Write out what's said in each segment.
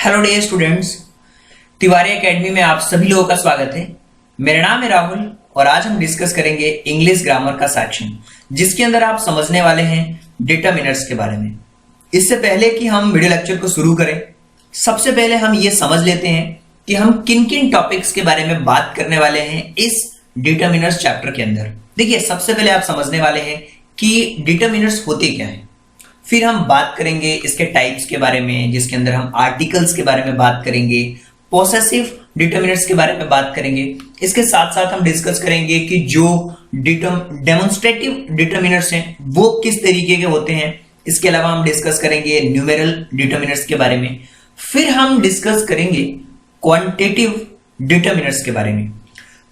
Hello dear students, Tiwari academy में आप सभी लोगों का स्वागत है। मेरा नाम है राहुल और आज हम डिस्कस करेंगे इंग्लिश ग्रामर का सेक्शन, जिसके अंदर आप समझने वाले हैं डिटरमिनर्स के बारे में। इससे पहले कि हम वीडियो लेक्चर को शुरू करें, सबसे पहले हम ये समझ लेते हैं कि हम किन किन टॉपिक्स के बारे में बात करने वाले हैं इस डिटरमिनर्स चैप्टर के अंदर। देखिए, सबसे पहले आप समझने वाले हैं कि डिटरमिनर्स होते क्या हैं। फिर हम बात करेंगे इसके टाइप्स के बारे में, जिसके अंदर हम आर्टिकल्स के बारे में बात करेंगे, पोसेसिव डिटरमिनर्स के बारे में बात करेंगे। इसके साथ साथ हम डिस्कस करेंगे कि जो डेमोन्स्ट्रेटिव डिटरमिनर्स हैं वो किस तरीके के होते हैं। इसके अलावा हम डिस्कस करेंगे न्यूमेरल डिटरमिनर्स के बारे में। फिर हम डिस्कस करेंगे क्वांटिटेटिव डिटरमिनर्स के बारे में।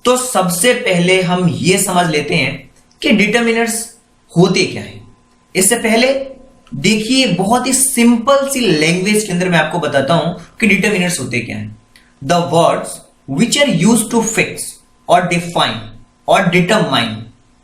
तो सबसे पहले हम ये समझ लेते हैं कि डिटरमिनर्स होते क्या है। इससे पहले देखिए, बहुत ही सिंपल सी लैंग्वेज के अंदर मैं आपको बताता हूं कि डिटरमिनर्स होते क्या हैं। The words which are used to fix और डिफाइन और determine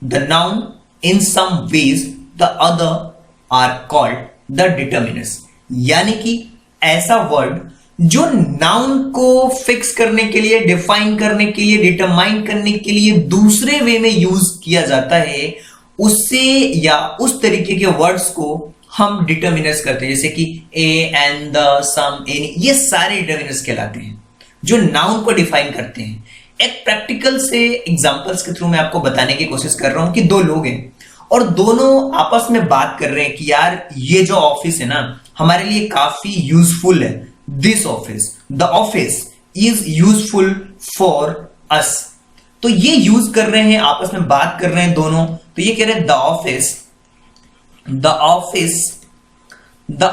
the noun in some ways the other are called the determiners. यानी कि ऐसा वर्ड जो नाउन को फिक्स करने के लिए, डिफाइन करने के लिए, डिटरमाइन करने के लिए दूसरे वे में यूज किया जाता है, उससे या उस तरीके के वर्ड्स को हम डिटरमिनर्स करते हैं। जैसे कि ए, एंड, द, सम, एनी, ये सारे डिटरमिनर्स कहलाते हैं जो नाउन को डिफाइन करते हैं। एक प्रैक्टिकल से एग्जांपल्स के थ्रू मैं आपको बताने की कोशिश कर रहा हूं कि दो लोग हैं और दोनों आपस में बात कर रहे हैं कि यार ये जो ऑफिस है ना, हमारे लिए काफी यूजफुल है। This office, the office is useful for us. तो ये यूज कर रहे हैं, आपस में बात कर रहे हैं दोनों। तो ये कह रहे हैं the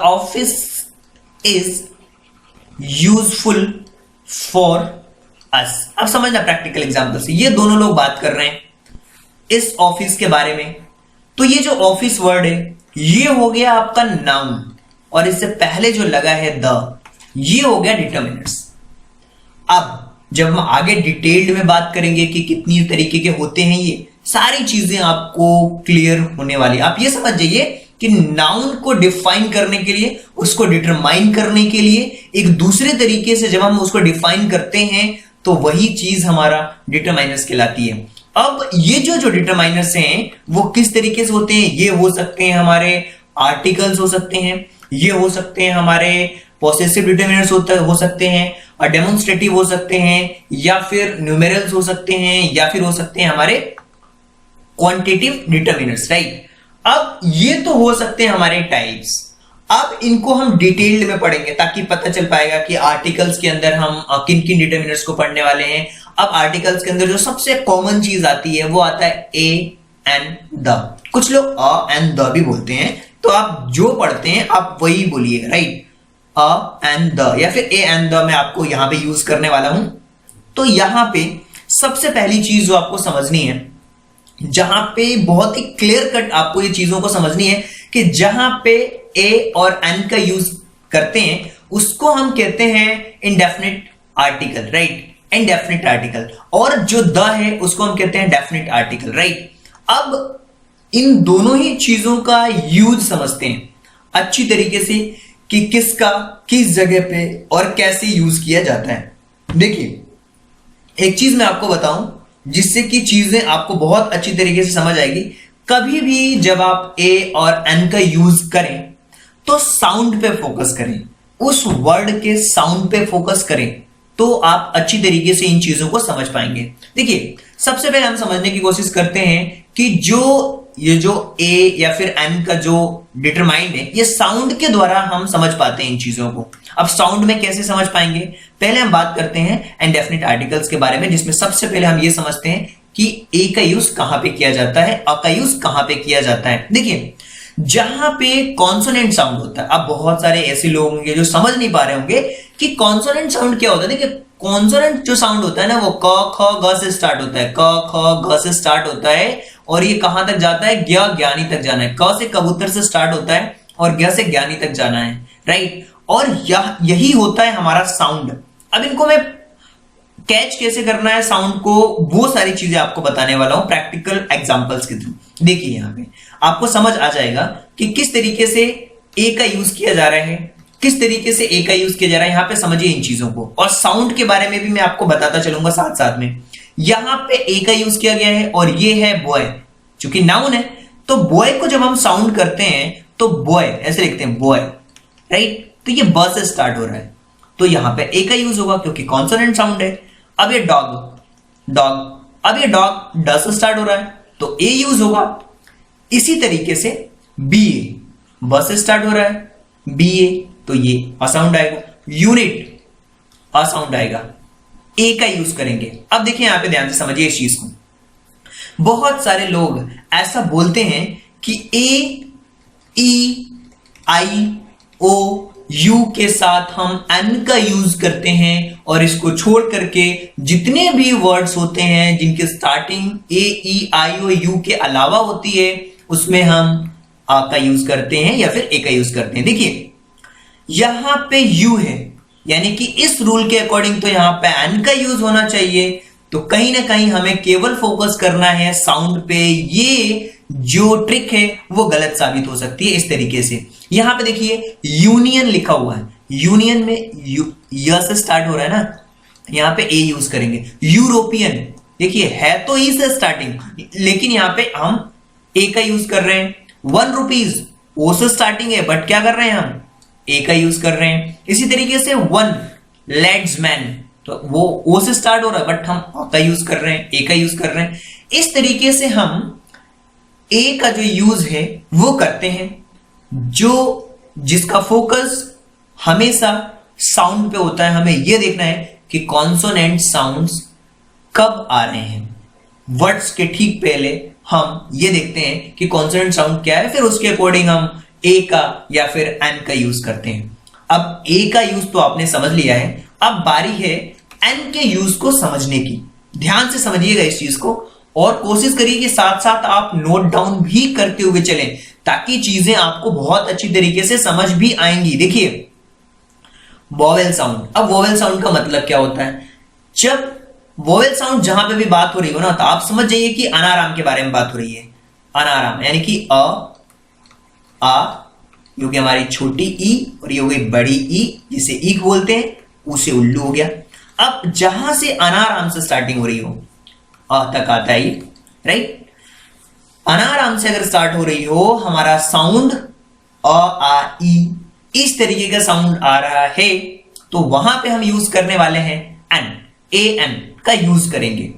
office is useful for us। अब समझना प्रैक्टिकल एग्जांपल से, ये दोनों लोग बात कर रहे हैं इस ऑफिस के बारे में। तो ये जो ऑफिस वर्ड है ये हो गया आपका नाउन, और इससे पहले जो लगा है द, ये हो गया डिटरमिनर्स। अब जब हम आगे डिटेल्ड में बात करेंगे कि कितनी तरीके के होते हैं, ये सारी चीजें आपको क्लियर होने वाली। आप ये समझ जाइए कि नाउन को डिफाइन करने के लिए, उसको डिटरमाइन करने के लिए एक दूसरे तरीके से जब हम उसको डिफाइन करते हैं तो वही चीज हमारा डिटरमाइनर्स कहलाती है। अब ये जो डिटरमाइनर्स हैं वो किस तरीके से होते हैं? ये हो सकते हैं हमारे आर्टिकल्स हो सकते हैं, ये हो सकते हैं हमारे पोसेसिव डिटरमिनर्स हो सकते हैं, और डेमोन्स्ट्रेटिव हो सकते हैं, या फिर न्यूमेरल्स हो सकते हैं, या फिर हो सकते हैं हमारे क्वांटिटेटिव डिटरमिनर्स, राइट। अब ये तो हो सकते हैं हमारे टाइप्स। अब इनको हम डिटेल्ड में पढ़ेंगे ताकि पता चल पाएगा कि आर्टिकल्स के अंदर हम किन किन डिटरमिनर्स को पढ़ने वाले हैं। अब आर्टिकल्स के अंदर जो सबसे कॉमन चीज आती है वो आता है ए एंड द। कुछ लोग अ एंड द भी बोलते हैं, तो आप जो पढ़ते हैं आप वही बोलिएगा, राइट। अ एंड द या फिर ए एंड द मैं आपको यहां पे यूज करने वाला हूं। तो यहां पे सबसे पहली चीज जो आपको समझनी है, जहां पे बहुत ही क्लियर कट आपको ये चीजों को समझनी है कि जहां पे ए और एन का यूज करते हैं उसको हम कहते हैं indefinite article, right. Indefinite article. और जो द है उसको हम कहते हैं डेफिनिट आर्टिकल, राइट। अब इन दोनों ही चीजों का यूज समझते हैं अच्छी तरीके से कि किसका किस जगह पे और कैसे यूज किया जाता है। देखिए, एक चीज मैं आपको बताऊं जिससे कि चीजें आपको बहुत अच्छी तरीके से समझ आएगी। कभी भी जब आप ए और एन का यूज करें तो साउंड पे फोकस करें, उस वर्ड के साउंड पे फोकस करें, तो आप अच्छी तरीके से इन चीजों को समझ पाएंगे। देखिए, सबसे पहले हम समझने की कोशिश करते हैं कि ये जो ए या फिर एन का जो डिटरमाइंड है, ये साउंड के द्वारा हम समझ पाते हैं इन चीजों को। अब साउंड में कैसे समझ पाएंगे? पहले हम बात करते हैं इंडेफिनिट आर्टिकल्स के बारे में, जिसमें सबसे पहले हम ये समझते हैं कि ए का यूज कहां पे किया जाता है, अ का यूज कहां पे किया जाता है। देखिए, जहां पे कॉन्सोनेंट साउंड होता है, अब बहुत सारे ऐसे लोग होंगे जो समझ नहीं पा रहे होंगे कि कॉन्सोनेंट साउंड क्या होता है। देखिए, कॉन्सोनेंट जो साउंड होता है ना, वो क ख ग से स्टार्ट होता है, क ख ग से स्टार्ट होता है, और ये कहां तक जाता है? ज्ञ ज्ञानी तक जाना है। क से कबूतर से स्टार्ट होता है और ज्ञ से ज्ञानी तक जाना है, राइट। और यही होता है हमारा साउंड। अब इनको मैं कैच कैसे करना है साउंड को, वो सारी चीजें आपको बताने वाला हूं प्रैक्टिकल एग्जांपल्स के थ्रू। देखिए, यहां पे आपको समझ आ जाएगा कि किस तरीके से ए का यूज किया जा रहा है, किस तरीके से ए का यूज किया जा रहा है यहां पे समझिए इन चीजों को, और साउंड के बारे में भी मैं आपको बताता चलूंगा साथ साथ में। यहां पे ए का यूज किया गया है और ये है बॉय, चूंकि नाउन है तो बॉय को जब हम साउंड करते हैं तो बॉय ऐसे लिखते हैं बॉय, राइट। तो ये ब से स्टार्ट हो रहा है तो यहां पे ए का यूज होगा क्योंकि कॉन्सोनेंट साउंड है। अब ये डॉग डॉग, अब ये डॉग ड से स्टार्ट हो रहा है तो ए यूज होगा। इसी तरीके से बी ए, ब से स्टार्ट हो रहा है बी ए तो ये असाउंड आएगा। यूनिट असाउंड आएगा, ए का यूज करेंगे। अब देखिए यहां पे ध्यान से समझिए इस चीज को। बहुत सारे लोग ऐसा बोलते हैं कि ए ई आई ओ यू के साथ हम एन का यूज करते हैं और इसको छोड़ करके जितने भी वर्ड्स होते हैं जिनके starting A E I O you के अलावा होती है उसमें हम आ का यूज करते हैं या फिर ए का यूज करते हैं। देखिए यहां पे यू है यानी कि इस रूल के अकॉर्डिंग तो यहां पे एन का यूज होना चाहिए, तो कहीं ना कहीं हमें केवल फोकस करना है साउंड पे। ये जो ट्रिक है वो गलत साबित हो सकती है इस तरीके से। यहां पे देखिए यूनियन लिखा हुआ है, यूनियन में य से स्टार्ट हो रहा है ना, यहां पे ए यूज करेंगे। यूरोपियन देखिए है तो ई से स्टार्टिंग लेकिन यहां पे हम ए का यूज कर रहे हैं। 1 रुपीज ओ से स्टार्टिंग है बट क्या कर रहे हैं हम ए का यूज कर रहे हैं। इसी तरीके से 1 लेड्समैन तो वो ओ से स्टार्ट हो रहा है बट हम अ का यूज कर रहे हैं, ए का यूज कर रहे हैं। इस तरीके से हम ए का जो यूज है वो करते हैं जो जिसका फोकस हमेशा साउंड पे होता है। हमें यह देखना है कि कॉन्सोनेंट साउंड्स कब आ रहे हैं। वर्ड्स के ठीक पहले हम ये देखते हैं कि कॉन्सोनेंट साउंड क्या है, फिर उसके अकॉर्डिंग हम ए का या फिर एन का यूज करते हैं। अब ए का यूज तो आपने समझ लिया है, अब बारी है एन के यूज को समझने की। ध्यान से समझिएगा इस चीज को और कोशिश करिए कि साथ साथ आप नोट डाउन भी करते हुए चलें ताकि चीजें आपको बहुत अच्छी तरीके से समझ भी आएंगी। देखिए वोवेल साउंड, अब वोवेल साउंड का मतलब क्या होता है। जब वोवेल साउंड जहां पे भी बात हो रही हो ना तो आप समझ जाइए कि अनाराम के बारे में बात हो रही है। अनाराम यानी कि अ आ ये हो गया हमारी छोटी ई और ये हो गई बड़ी ई जिसे ईक बोलते हैं, उसे उल्लू हो गया। अब जहां से अनाराम से स्टार्टिंग हो रही हो अ तक आता है, राइट। अनाराम से अगर स्टार्ट हो रही हो हमारा साउंड अ आ ई इस तरीके का साउंड आ रहा है तो वहां पे हम यूज करने वाले हैं एन, ए एन का यूज करेंगे।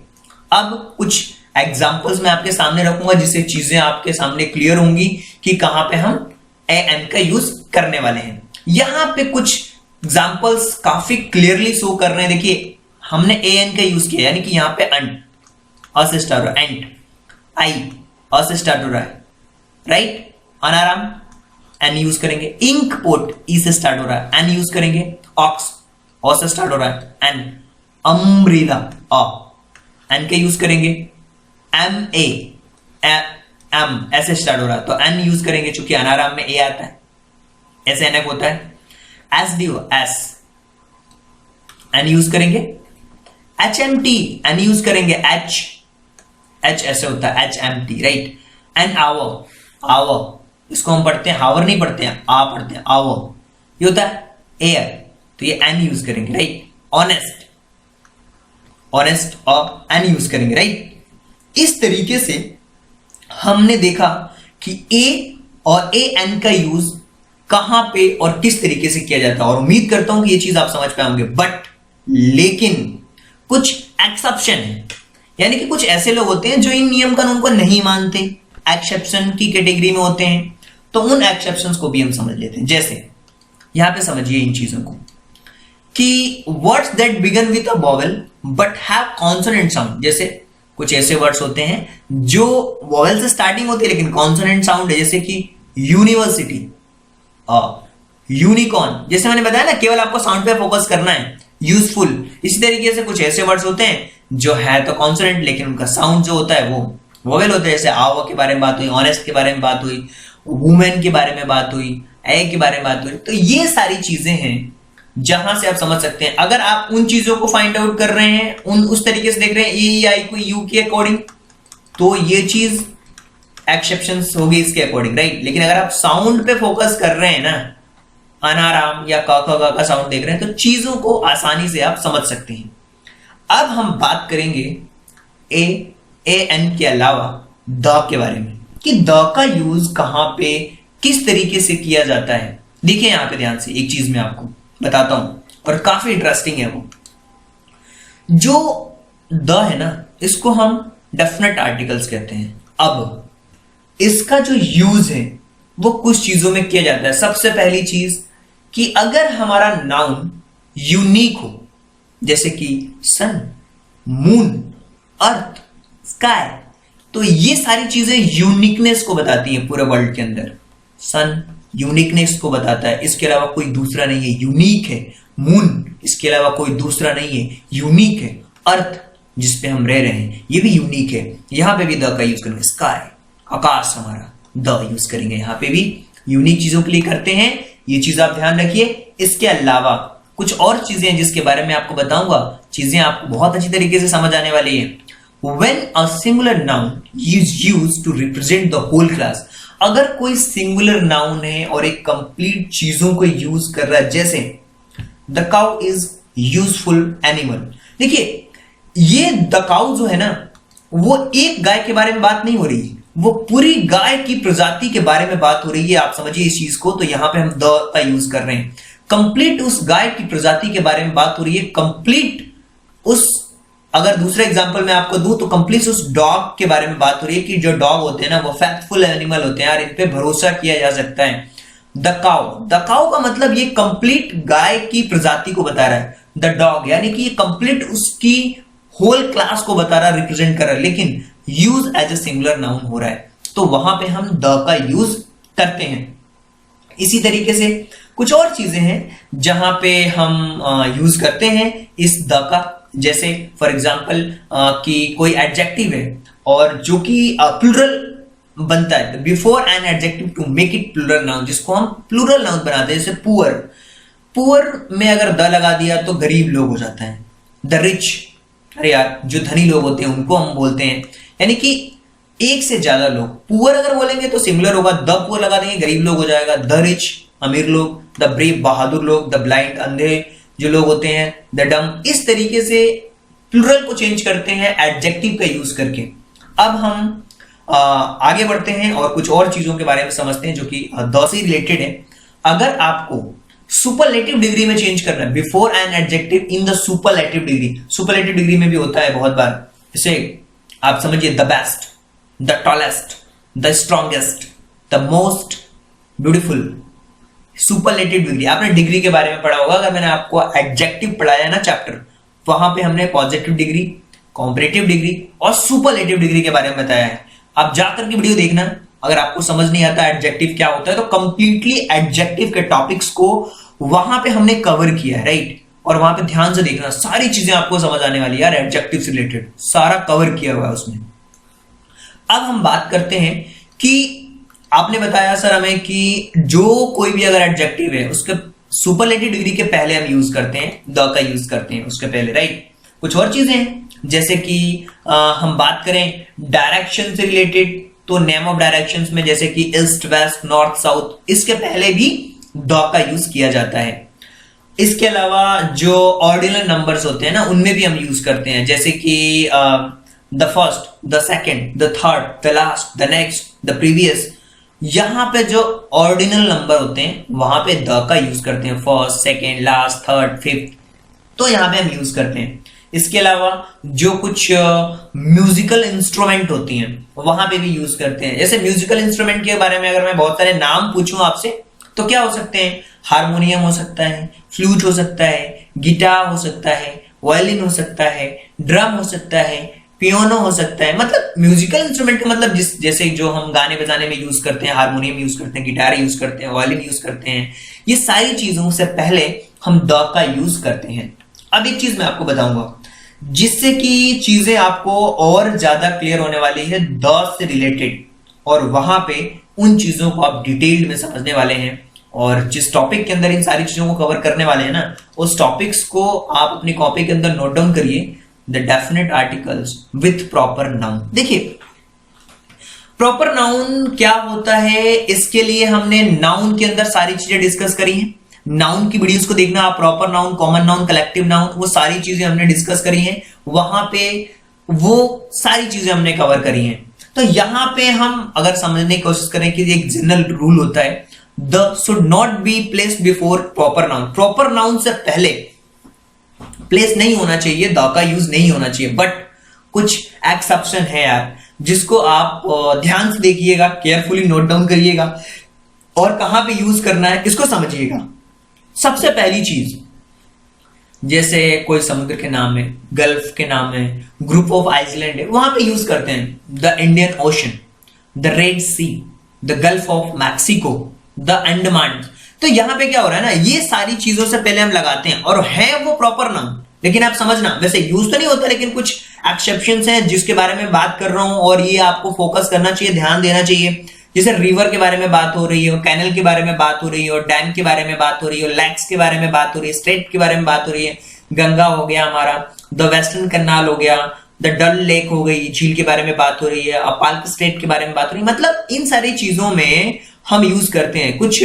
अब कुछ एग्जाम्पल्स मैं आपके सामने रखूंगा जिससे चीजें आपके सामने क्लियर होंगी कि कहां पे हम ए एन का यूज करने वाले हैं। यहां पे कुछ एग्जाम्पल्स काफी क्लियरली शो कर रहे हैं। देखिए हमने ए एन का यूज किया यानी कि यहां पे अंट अ से स्टार्ट हो रहा है, एंट आई अ से स्टार्ट हो रहा है, राइट। अनाराम एन यूज करेंगे। इंक पोट ई से स्टार्ट हो रहा है, एन यूज करेंगे। ऑक्स अ से स्टार्ट हो रहा है, एन। अम्ब्रेला अ एन के यूज करेंगे। एम ए एम ऐसे स्टार्ट हो रहा है तो एन यूज करेंगे चूंकि अनाराम में ए आता है, ऐसे एनक होता है। S D O S N use करेंगे। H M T N use करेंगे। एच एच ऐसे होता है, H M T, right. An hour hour इसको हम पढ़ते हैं हावर नहीं पढ़ते हैं, आ पढ़ते हैं आवर, ये होता है एयर तो ये एन यूज करेंगे, राइट। ऑनेस्ट ऑनेस्ट और एन यूज करेंगे, राइट। इस तरीके से हमने देखा कि ए और ए एन का यूज कहां पे और किस तरीके से किया जाता है और उम्मीद करता हूं कि ये चीज आप समझ पाएंगे। बट लेकिन कुछ एक्सेप्शन है यानी कि कुछ ऐसे लोग होते हैं जो इन नियम कानून को नहीं मानते, एक्सेप्शन की कैटेगरी में होते हैं, तो उन एक्सेप्शंस को भी हम समझ लेते हैं। जैसे यहां पे समझिए इन चीजों को कि words that begin with a vowel but have consonant sound. जैसे कुछ ऐसे वर्ड्स होते हैं जो वोवेल से स्टार्टिंग होती है लेकिन कॉन्सोनेंट साउंड है, जैसे कि यूनिवर्सिटी, यूनिकॉर्न। जैसे मैंने बताया ना केवल आपको साउंड पे फोकस करना है। यूजफुल, इसी तरीके से कुछ ऐसे वर्ड्स होते हैं जो है तो कॉन्सोनेंट लेकिन उनका साउंड जो होता है वो वोवेल होता है। जैसे आवर के बारे में बात हुई, ऑनेस्ट के बारे में बात हुई, वुमेन के बारे में बात हुई, ए के बारे में बात हुई। तो ये सारी चीजें हैं जहां से आप समझ सकते हैं। अगर आप उन चीजों को फाइंड आउट कर रहे हैं, उस तरीके से देख रहे हैं ए आई को यू के अकॉर्डिंग, तो ये चीज एक्सेप्शंस होगी इसके अकॉर्डिंग, राइट। लेकिन अगर आप साउंड पे फोकस कर रहे हैं ना, अनाराम या क ख ग का साउंड देख रहे हैं, तो चीजों को आसानी से आप समझ सकते हैं। अब हम बात करेंगे ए एन के अलावा द के बारे में, कि द का यूज कहां पे किस तरीके से किया जाता है। देखिए यहां पे ध्यान से, एक चीज मैं आपको बताता हूं और काफी इंटरेस्टिंग है वो। जो द है ना, इसको हम डेफिनेट आर्टिकल्स कहते हैं। अब इसका जो यूज है वो कुछ चीजों में किया जाता है। सबसे पहली चीज कि अगर हमारा नाउन यूनिक हो, जैसे कि सन, मून, अर्थ, स्काई, तो ये सारी चीजें यूनिकनेस को बताती हैं पूरे वर्ल्ड के अंदर। सन यूनिकनेस को बताता है, इसके अलावा कोई दूसरा नहीं है, यूनिक है। मून, इसके अलावा कोई दूसरा नहीं है, यूनिक है। अर्थ, जिसपे हम रह रहे हैं, ये भी यूनिक है। यहां पे भी द का यूज करेंगे। स्काई, आकाश हमारा, द यूज करेंगे। यहां पे भी यूनिक चीजों के लिए करते हैं, ये चीज आप ध्यान रखिए। इसके अलावा कुछ और चीजें हैं जिसके बारे में आपको बताऊंगा, चीजें आपको बहुत अच्छी तरीके से समझ आने वाली है। When a singular noun is used to represent the whole class, अगर कोई सिंगुलर नाउन है और एक कंप्लीट चीजों को यूज कर रहा है, जैसे the cow is useful animal. देखिए ये द काउ जो है ना, वो एक गाय के बारे में बात नहीं हो रही, वो पूरी गाय की प्रजाति के बारे में बात हो रही है। आप समझिए इस चीज को। तो यहां पे हम द का यूज कर रहे हैं। कंप्लीट उस गाय की प्रजाति के बारे में बात हो रही है। कंप्लीट उस, अगर दूसरा एग्जांपल मैं आपको दूं तो कंप्लीट उस डॉग के बारे में बात हो रही है कि जो डॉग होते हैं ना, वो फैक्टफुल एनिमल होते हैं और इन पे भरोसा किया जा सकता है। द काउ का मतलब ये कंप्लीट गाय की प्रजाति को बता रहा है। द डॉग यानी कि ये कंप्लीट उसकी होल क्लास को बता रहा है, रिप्रेजेंट कर रहा है, लेकिन use as a singular noun हो रहा है, तो वहां पे हम द का यूज करते हैं। इसी तरीके से कुछ और चीजें हैं जहां पे हम यूज करते हैं इस द का, जैसे फॉर एग्जाम्पल कि कोई एडजेक्टिव है और जो कि प्लूरल बनता है, before an adjective to make it plural noun, जिसको हम प्लूरल नाउन बनाते हैं। जैसे पुअर में अगर द लगा दिया तो गरीब लोग हो जाता है। द रिच, अरे यार जो धनी लोग होते हैं उनको हम बोलते हैं, यानी कि एक से ज्यादा लोग। पुअर अगर बोलेंगे तो सिंगुलर होगा, द पुअर लगा देंगे गरीब लोग हो जाएगा। द रिच अमीर लोग, द ब्रेव बहादुर लोग, द ब्लाइंड अंधे जो लोग होते हैं, द डम। इस तरीके से प्लूरल को चेंज करते हैं एडजेक्टिव का यूज करके। अब हम आगे बढ़ते हैं और कुछ और चीजों के बारे में समझते हैं जो कि द से रिलेटेड है। अगर आपको सुपरलेटिव डिग्री में चेंज करना है, before an adjective in the superlative degree, superlative degree में भी होता है बहुत बार। जैसे आप समझिए the best, the tallest, the strongest, the most beautiful. Superlative degree, आपने डिग्री के बारे में पढ़ा होगा, अगर मैंने आपको एडजेक्टिव पढ़ाया ना चैप्टर, वहां पे हमने पॉजिटिव डिग्री, कॉम्परेटिव डिग्री और सुपरलेटिव डिग्री के बारे में बताया है। आप जाकर के वीडियो देखना, अगर आपको समझ नहीं आता एडजेक्टिव क्या होता है, तो कंप्लीटली एडजेक्टिव के टॉपिक्स को वहां पे हमने कवर किया है, राइट। और वहां पे ध्यान से देखना, सारी चीजें आपको समझ आने वाली है यार, एडजेक्टिव से रिलेटेड सारा कवर किया हुआ है उसमें। अब हम बात करते हैं कि आपने बताया सर हमें कि जो कोई भी अगर एडजेक्टिव है उसके सुपरलेटिव डिग्री के पहले हम यूज करते हैं, द का यूज करते हैं उसके पहले, राइट। कुछ और चीजें हैं जैसे कि हम बात करें डायरेक्शन से रिलेटेड, तो नेम ऑफ डायरेक्शंस में जैसे कि ईस्ट, वेस्ट, नॉर्थ, साउथ, इसके पहले भी द का यूज किया जाता है। इसके अलावा जो ऑर्डिनल नंबर्स होते हैं ना, उनमें भी हम यूज करते हैं, जैसे कि the first, the second, the third, the last, the next, the previous. यहां पे जो ऑर्डिनल नंबर होते हैं वहां पे द का यूज करते हैं, first, second, last, third, fifth, तो यहां पे हम यूज करते हैं। इसके अलावा जो कुछ म्यूजिकल इंस्ट्रूमेंट होती हैं वहां पे भी यूज करते हैं। जैसे म्यूजिकल इंस्ट्रूमेंट के बारे में अगर मैं बहुत सारे नाम पूछूं आपसे, तो क्या हो सकते हैं? हारमोनियम हो सकता है, फ्लूट हो सकता है, गिटार हो सकता है, वायलिन हो सकता है, ड्रम हो सकता है, पियानो हो सकता है। मतलब म्यूजिकल इंस्ट्रूमेंट का मतलब जैसे जो हम गाने बजाने में यूज करते हैं, हारमोनियम यूज करते हैं, गिटार यूज करते हैं, वायलिन यूज करते हैं, ये सारी चीजों से पहले हम द का यूज करते हैं। अब एक चीज मैं आपको बताऊंगा जिससे कि चीजें आपको और ज्यादा क्लियर होने वाली है द से रिलेटेड, और वहां पे उन चीजों को आप डिटेल में समझने वाले हैं। और जिस टॉपिक के अंदर इन सारी चीजों को कवर करने वाले हैं ना, उस टॉपिक्स को आप अपनी कॉपी के अंदर नोट डाउन करिए, the definite articles with proper noun. देखिए प्रॉपर नाउन क्या होता है, इसके लिए हमने नाउन के अंदर सारी चीजें डिस्कस करी हैं। नाउन की वीडियोस को देखना आप, proper noun, common noun, collective noun, वो सारी चीजें हमने डिस्कस करी हैं, वहां पे वो सारी चीजें हमने कवर करी हैं। तो यहां पे हम अगर समझने की कोशिश करें कि एक जनरल रूल होता है, the should not be placed before proper noun, proper noun से पहले प्लेस नहीं होना चाहिए, द का यूज नहीं होना चाहिए। बट कुछ एक्सेप्शन है यार, जिसको आप ध्यान से देखिएगा, केयरफुली नोट डाउन करिएगा और कहां पे यूज करना है इसको समझिएगा। सबसे पहली चीज, जैसे कोई समुद्र के नाम है, गल्फ के नाम है, ग्रुप ऑफ आइसलैंड है, वहां पे यूज करते हैं the Indian ocean, the red sea, the gulf of Mexico, the Andaman. तो यहां पे क्या हो रहा है ना, ये सारी चीजों से पहले हम लगाते हैं और है वो प्रॉपर नाउन, लेकिन आप समझना वैसे यूज तो नहीं होता, लेकिन कुछ एक्सेप्शंस हैं जिसके बारे में बात कर रहा हूं और ये आपको फोकस करना चाहिए, ध्यान देना चाहिए। जैसे रिवर के बारे में बात हो रही है, कैनल के बारे में बात हो रही है, और डैम के बारे में बात हो रही है, लेक्स के बारे में बात हो रही है, स्ट्रेट के बारे में बात हो रही है, गंगा हो गया हमारा, द वेस्टर्न कनाल हो गया, द डल लेक हो गई, झील के बारे में बात हो रही है, अपाल्क स्टेट के बारे में बात हो रही है। मतलब इन सारी चीजों में हम यूज करते हैं। कुछ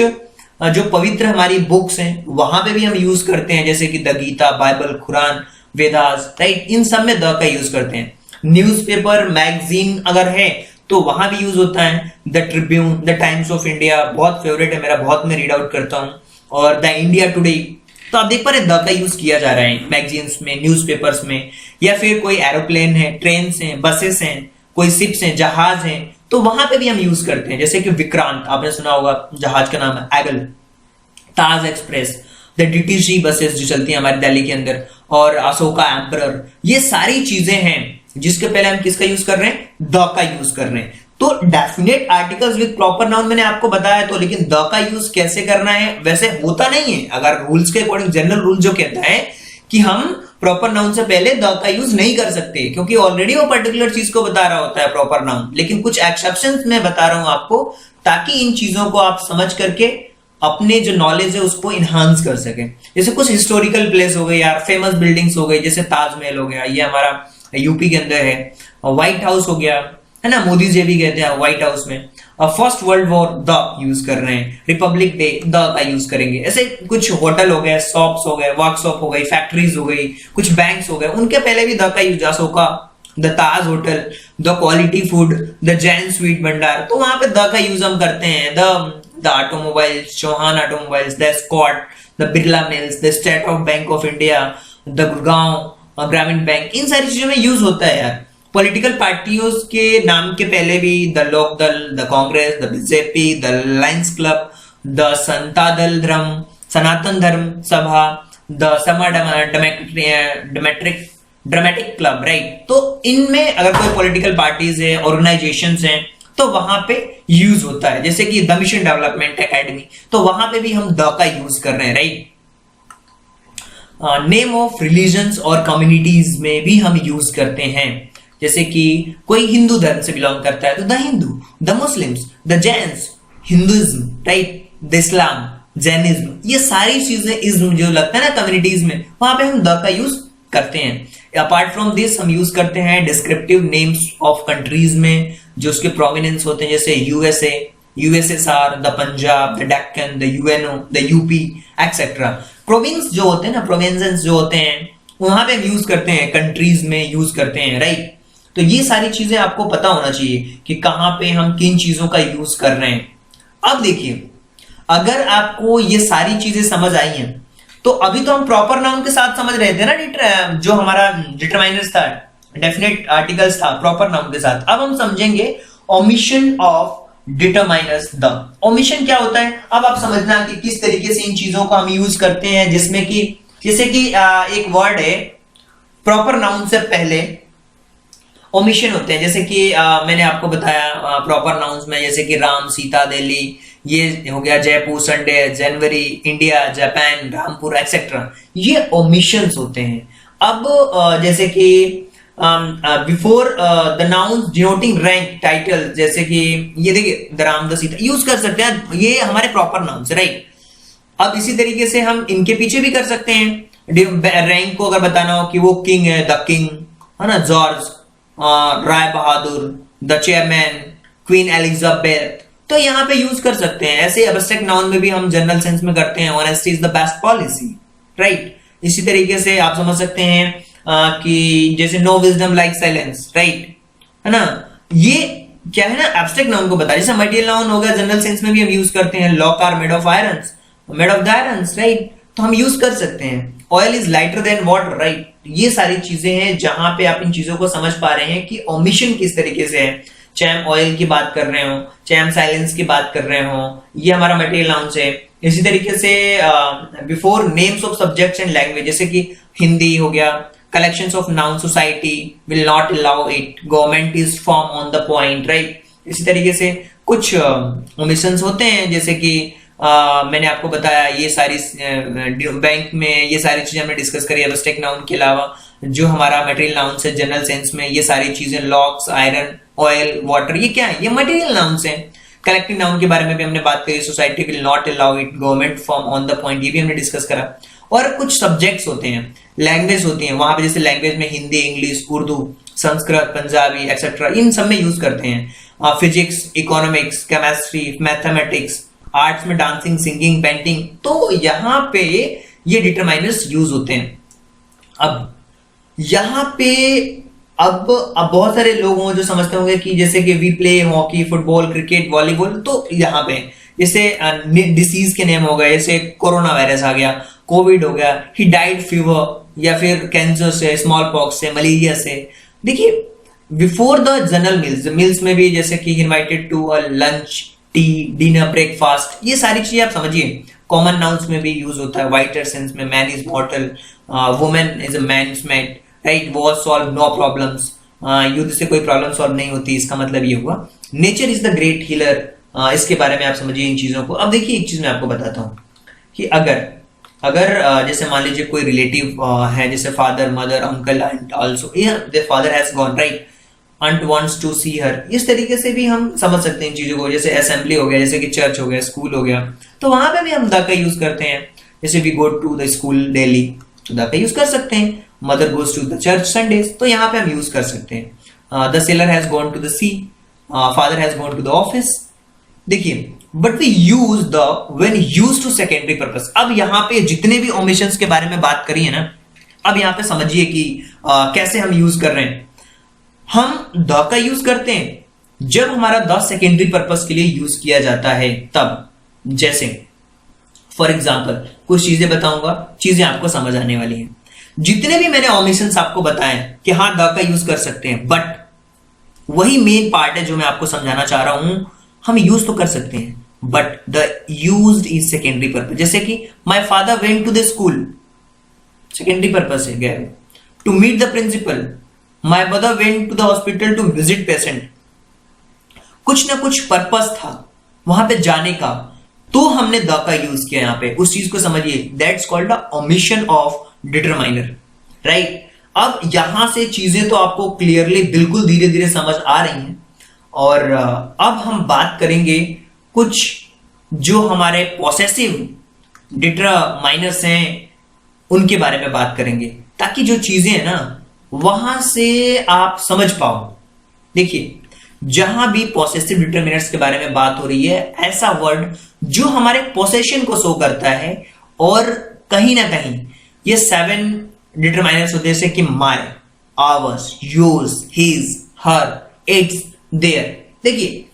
जो पवित्र हमारी बुक्स हैं वहां पे भी हम यूज करते हैं, जैसे कि the Gita, Bible, Quran, Vedas, right, इन सब में द का यूज करते हैं। न्यूज़पेपर, मैगजीन अगर है तो वहां भी यूज होता है, the Tribune, the times of India, बहुत फेवरेट है मेरा, बहुत मैं रीड आउट करता हूं, और द इंडिया टुडे। तो आप देख पा रहे द का यूज किया जा रहा है मैगजीन्स में, न्यूज़पेपर्स में, या फिर कोई एरोप्लेन है, ट्रेन हैं, बसेस हैं, कोई शिप्स हैं, जहाज हैं, तो वहां पे भी हम यूज करते हैं। जैसे कि विक्रांत, आपने सुना होगा, जहाज का नाम है eagle, Taj express, the DTC buses जो चलती हैं हमारे दिल्ली के अंदर, और अशोका एम्परर, ये सारी चीजें हैं जिसके पहले हम किसका यूज कर रहे हैं, द का यूज कर रहे हैं। तो definite articles with proper noun मैंने आपको बताया, तो लेकिन द का यूज कैसे करना है वैसे होता नहीं है। अगर रूल्स के अकॉर्डिंग जनरल रूल जो कहता है कि हम प्रॉपर नाउन से पहले द का यूज नहीं कर सकते, क्योंकि ऑलरेडी वो पर्टिकुलर चीज को बता रहा होता है प्रॉपर नाउन। लेकिन कुछ एक्सेप्शंस मैं बता रहा हूं आपको, ताकि इन चीजों को आप समझ करके अपने जो नॉलेज है उसको इनहांस कर सके। जैसे कुछ हिस्टोरिकल प्लेस हो गए यार, फेमस बिल्डिंग्स हो गई, जैसे ताजमहल हो गया, ये हमारा यूपी के अंदर है, व्हाइट हाउस हो गया, है ना, मोदी जी भी कहते हैं व्हाइट हाउस में। First world war, the use कर रहे हैं, रिपब्लिक डे, द का यूज करेंगे। ऐसे कुछ होटल हो गए, शॉप्स हो गए, वर्कशॉप हो गई, फैक्ट्रीज हो गई, कुछ बैंक्स हो गए, उनके पहले भी द का use, Ashoka, the Taj hotel, the quality food, the Jain sweet भंडार, तो वहां पे द का यूज हम करते हैं। The automobiles, Chauhan automobiles, the Scott, the Birla mills, the state of bank of India, the Gurgaon Gramin bank, इन सारी चीजों में यूज होता है यार। पॉलिटिकल पार्टियों के नाम के पहले भी the Lok Dal, the Congress, the BJP, the lions club, the संता दल धर्म, सनातन धर्म सभा, द समा ड्रामेटिक क्लब, राइट। तो इनमें अगर कोई पॉलिटिकल पार्टीज है, ऑर्गेनाइजेशंस हैं, तो वहां पे यूज होता है। जैसे कि द मिशन डेवलपमेंट एकेडमी, तो वहां पे भी हम द का यूज कर रहे हैं, राइट। नेम ऑफ रिलीजन्स और कम्युनिटीज में भी हम यूज करते हैं। जैसे कि कोई हिंदू धर्म से बिलोंग करता है तो the Hindu, the Muslims, the Jains, Hinduism, right, the Islam, Jainism, ये सारी चीजें इज्म जो लगता है ना कम्युनिटीज में, वहां पे हम द का यूज करते हैं। अपार्ट फ्रॉम दिस हम यूज करते हैं डिस्क्रिप्टिव नेम्स ऑफ कंट्रीज में जो उसके प्रोमिनेंस होते हैं, जैसे USA, USSR, the Punjab, the Deccan, the UNO, the UP, etcetera. Province जो होते हैं ना, प्रोविंसेस जो होते हैं, वहां पे हम यूज करते हैं, कंट्रीज में यूज करते हैं, राइट। तो ये सारी चीजें आपको पता होना चाहिए कि कहां पे हम किन चीजों का यूज कर रहे हैं। अब देखिए, अगर आपको ये सारी चीजें समझ आई हैं, तो अभी तो हम प्रॉपर नाउन के साथ समझ रहे थे ना, जो हमारा डिटरमाइनर्स था, डेफिनेट आर्टिकल्स था प्रॉपर नाउन के साथ। अब हम समझेंगे omission of determiners the. Omission क्या होता है, अब आप समझना कि किस तरीके से इन चीजों को हम यूज करते हैं, जिसमें कि जैसे कि एक वर्ड है, प्रॉपर नाउन से पहले ओमिशन होते हैं। जैसे कि मैंने आपको बताया प्रॉपर नाउन्स में, जैसे कि राम, सीता, दिल्ली, ये हो गया, जयपुर, संडे, जनवरी, इंडिया, जापान, रामपुर, एक्सेट्रा, ये ओमिशंस होते हैं। अब जैसे कि before the nouns denoting rank, title, जैसे कि ये देखिए, the Ram, the Sita, use कर सकते हैं, ये हमारे प्रॉपर नाउन्स, राइट। अब इसी तरीके से हम इनके पीछे भी कर सकते हैं, रैंक को अगर बताना हो कि वो किंग है, द किंग, है ना, George, Rai Bahadur, the chairman, queen Elizabeth, तो यहाँ पे यूज कर सकते हैं। ऐसे एब्स्ट्रैक्ट नाउन में भी हम जनरल सेंस में करते हैं, honesty is the best policy, right. इसी तरीके से आप समझ सकते हैं कि जैसे no wisdom like silence, right, है ना। ये क्या है ना, एब्स्ट्रैक्ट नाउन को बता। जैसे मटेरियल नाउन हो गया, जनरल सेंस में भी हम यूज करते हैं, lock are made of irons, made of the irons, right, तो हम यूज कर सकते हैं। Oil is lighter than water, right. ये सारी चीजें हैं जहां पे आप इन चीजों को समझ पा रहे हैं कि ओमिशन किस तरीके से है। चाहे हम ऑयल की बात कर रहे हो, चाहे हम साइलेंस की बात कर रहे हो, ये हमारा मटेरियल नाउन है। इसी तरीके से before names of subjects and language, जैसे कि हिंदी हो गया, collections of noun society will not allow it, government is form on the point, right. इसी तरीके से कुछ ओमिशंस होते हैं, जैसे कि मैंने आपको बताया ये सारी बैंक में ये सारी चीजें हमने डिस्कस करी एब्स्ट्रैक्ट नाउन के अलावा। जो हमारा मटेरियल नाउन है जनरल सेंस में, ये सारी चीजें लॉक्स, आयरन, ऑयल, वाटर, ये क्या है, ये मटेरियल नाउन्स हैं। कलेक्टिव नाउन के बारे में भी हमने बात करी, society will not allow it, government form on the point, ये भी हमने डिस्कस करा। और कुछ सब्जेक्ट्स होते हैं, लैंग्वेज होती है, वहां पे जैसे लैंग्वेज में हिंदी, इंग्लिश, उर्दू, संस्कृत, पंजाबी एक्सेट्रा, इन सब में यूज करते हैं। Physics, economics, chemistry, mathematics, arts में डांसिंग, सिंगिंग, पेंटिंग, तो यहाँ पे ये डिटरमाइनर्स यूज होते हैं। अब यहाँ पे अब बहुत सारे लोग हों जो समझते होंगे कि जैसे कि we play hockey, football, cricket, volleyball, तो यहाँ पे जैसे डिसीज के नेम हो गए, जैसे कोरोना वायरस आ गया, कोविड हो गया, ही डाइड फीवर, या फिर कैंसर से, स्मॉल पॉक्स से, मलेरिया से। देखिए बिफोर द जनरल मील्स में भी जैसे कि invited to a lunch, tea, dinner, breakfast, ये सारी चीजें आप समझिए। कॉमन नाउन्स में भी यूज होता है, वाइटर सेंस में man is mortal, woman is a man's mate, right, war solve, no problems, युद्ध से कोई प्रॉब्लम सॉल्व नहीं होती, इसका मतलब ये हुआ। Nature is the great healer, इसके बारे में आप समझिए इन चीजों को। अब देखिए एक चीज मैं आपको बताता हूं कि अगर जैसे मान लीजिए कोई रिलेटिव है, जैसे father, mother, uncle, aunt, also their father has gone, right, aunt wants to see her, इस तरीके से भी हम समझ सकते हैं इन चीजों को। जैसे असेंबली हो गया, जैसे कि चर्च हो गया, स्कूल हो गया, तो वहां पे भी हम द का यूज करते हैं। जैसे we go to the school daily, तो द का यूज कर सकते हैं। Mother goes to the church Sundays, तो यहाँ पे हम यूज कर सकते हैं। The sailor has gone to the sea, father has gone to the office. देखिए but we use the when use to secondary purpose. अब यहाँ पे जितने भी ओमिशंस के बारे में बात करी है ना, अब यहाँ पे समझिए कि कैसे हम यूज कर रहे हैं। हम द का यूज करते हैं जब हमारा द सेकेंडरी पर्पस के लिए यूज किया जाता है तब। जैसे फॉर एग्जाम्पल कुछ चीजें बताऊंगा, चीजें आपको समझ आने वाली हैं। जितने भी मैंने ओमिशंस आपको बताए कि हाँ द का यूज कर सकते हैं, बट वही मेन पार्ट है जो मैं आपको समझाना चाह रहा हूं। हम यूज तो कर सकते हैं but the used is secondary purpose. जैसे कि my father went to the school, secondary purpose है गया। To meet the principal, my mother went to the hospital to visit patient. कुछ ना कुछ पर्पस था वहां पे जाने का, तो हमने द का यूज किया। यहां पे उस चीज को समझिए, that's called the omission of determiner, right. अब यहां से चीजें तो आपको क्लियरली बिल्कुल धीरे धीरे समझ आ रही हैं। और अब हम बात करेंगे कुछ जो हमारे पॉसेसिव डिटरमाइनर्स हैं उनके बारे में बात करेंगे, ताकि जो चीजें हैं ना वहां से आप समझ पाओ। देखिए जहां भी पॉसेसिव डिटरमिनर्स के बारे में बात हो रही है, ऐसा वर्ड जो हमारे पोसेशन को शो करता है, और कहीं ना कहीं ये 7 डिटरमाइनर्स होते हैं, जैसे कि my, ours, yours, his, her, its, their. देखिए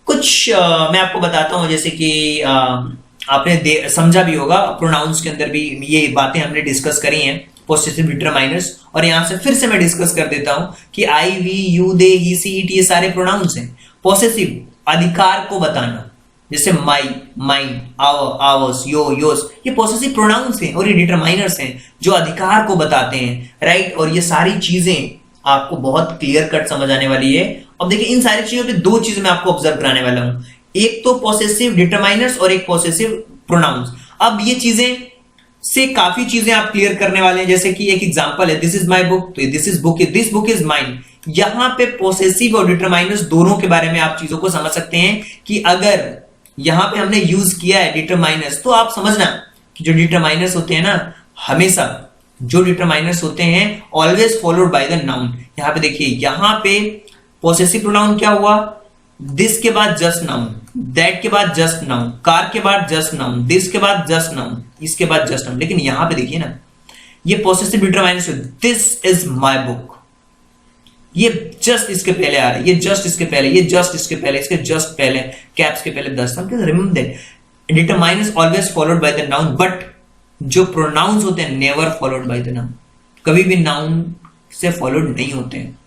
कुछ मैं आपको बताता हूं, जैसे कि आपने समझा भी होगा, प्रोनाउंस के अंदर भी ये बातें हमने डिस्कस करी हैं, पॉसेसिव डिटरमाइनर्स। और यहां से फिर से मैं डिस्कस कर देता हूं कि I, we, you, they, he, she, it, ये सारे प्रोनाउंस हैं। पॉसेसिव अधिकार को बताना, जैसे my, mine, our, ours, yours, ये पॉसेसिव प्रोनाउंस हैं और ये डिटरमाइनर्स हैं जो अधिकार को बताते हैं, राइट। और ये सारी चीजें आपको बहुत क्लियर कट समझ आने वाली है। अब देखिए इन सारी चीजों पे 2 चीजें मैं आपको ऑब्जर्व कराने वाला हूं, एक तो पॉसेसिव डिटरमाइनर्स और एक पॉसेसिव प्रोनाउंस। अब ये चीजें से काफी चीजें आप क्लियर करने वाले हैं, जैसे कि एक एग्जांपल है, दिस इज माय बुक, तो this is book, this book is mine. यहां पे पॉसेसिव और डिटरमाइनर्स दोनों के बारे में आप चीजों को समझ सकते हैं कि अगर यहां पे हमने यूज किया है डिटरमाइनर्स, तो आप समझना कि जो डिटरमाइनर्स होते हैं ना, हमेशा जो डिटरमाइनर्स होते हैं always followed by the noun. यहां पे देखिए, यहां पे पॉसेसिव प्रोनाउन क्या हुआ, दिस के बाद जस्ट नाउन, दैट के बाद जस्ट नाउन, कार के बाद जस्ट नाउन, दिस के बाद जस्ट नाउन, इसके बाद जस्ट नाउन। लेकिन यहां पे देखिए ना, ये possessive determiner, this is my book, ये जस्ट इसके पहले आ रहा है, ये जस्ट इसके पहले, ये जस्ट इसके पहले, इसके जस्ट पहले, कैप्स के पहले दस noun. Remember that determiner always followed by the noun, but जो प्रोनाउंस होते हैं never followed by the noun, कभी भी नाउन से फॉलोड नहीं होते हैं।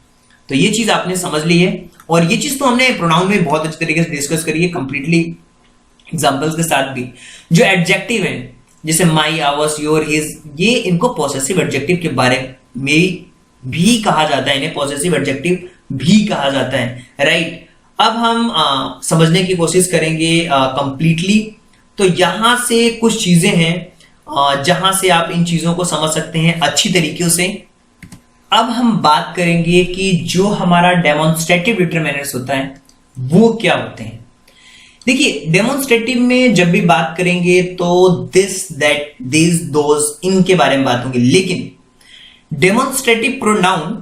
तो ये चीज आपने समझ ली है, और ये चीज तो हमने प्रोनाउन में बहुत अच्छे तरीके से डिस्कस करी है कंप्लीटली एग्जांपल्स के साथ भी। जो एडजेक्टिव है जैसे माई, आवर्स, योर, हिज, ये इनको पॉसेसिव एडजेक्टिव के बारे में भी कहा जाता है, इन्हें पॉसेसिव एडजेक्टिव भी कहा जाता है, राइट। अब हम समझने की कोशिश करेंगे कंप्लीटली। तो यहां से कुछ चीजें हैं जहां से आप इन चीजों को समझ सकते हैं अच्छी तरीके से। अब हम बात करेंगे कि जो हमारा डेमोन्स्ट्रेटिव डिटरमिनर्स होता है वो क्या होते हैं। देखिए, डेमोन्स्ट्रेटिव में जब भी बात करेंगे तो दिस, दैट, दिस, दोज, इनके बारे में बात होगी। लेकिन डेमोन्स्ट्रेटिव प्रोनाउन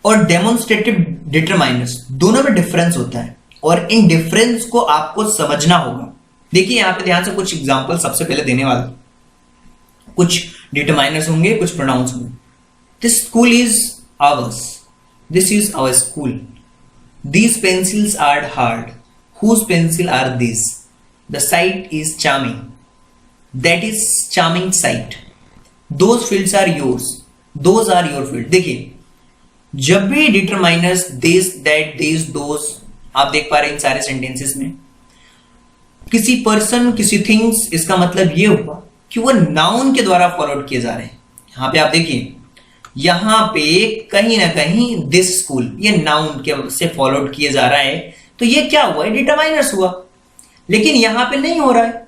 और डेमोन्स्ट्रेटिव डिटरमाइनर्स दोनों में डिफरेंस होता है, और इन डिफरेंस को आपको समझना होगा। देखिए यहां पे ध्यान से कुछ एग्जांपल सबसे पहले देने वाला, कुछ डिटरमाइनर्स होंगे, कुछ प्रोनाउंस होंगे। This school is ours, this is our school, these pencils are hard, whose pencil are these, the sight is charming, that is charming sight, those fields are yours, those are your field। देखिए, जब भी determiners this, that, this, दोस आप देख पा रहे हैं इन सारे sentences में, किसी पर्सन, किसी थिंग्स, इसका मतलब ये हुआ कि वो नाउन के द्वारा फॉलोड किए जा रहे हैं। यहां पे आप देखिए, यहां पे कहीं ना कहीं दिस स्कूल ये नाउन के से फॉलोड किए जा रहा है, तो ये क्या हुआ, डिटरमाइनर्स हुआ। लेकिन यहां पे नहीं हो रहा है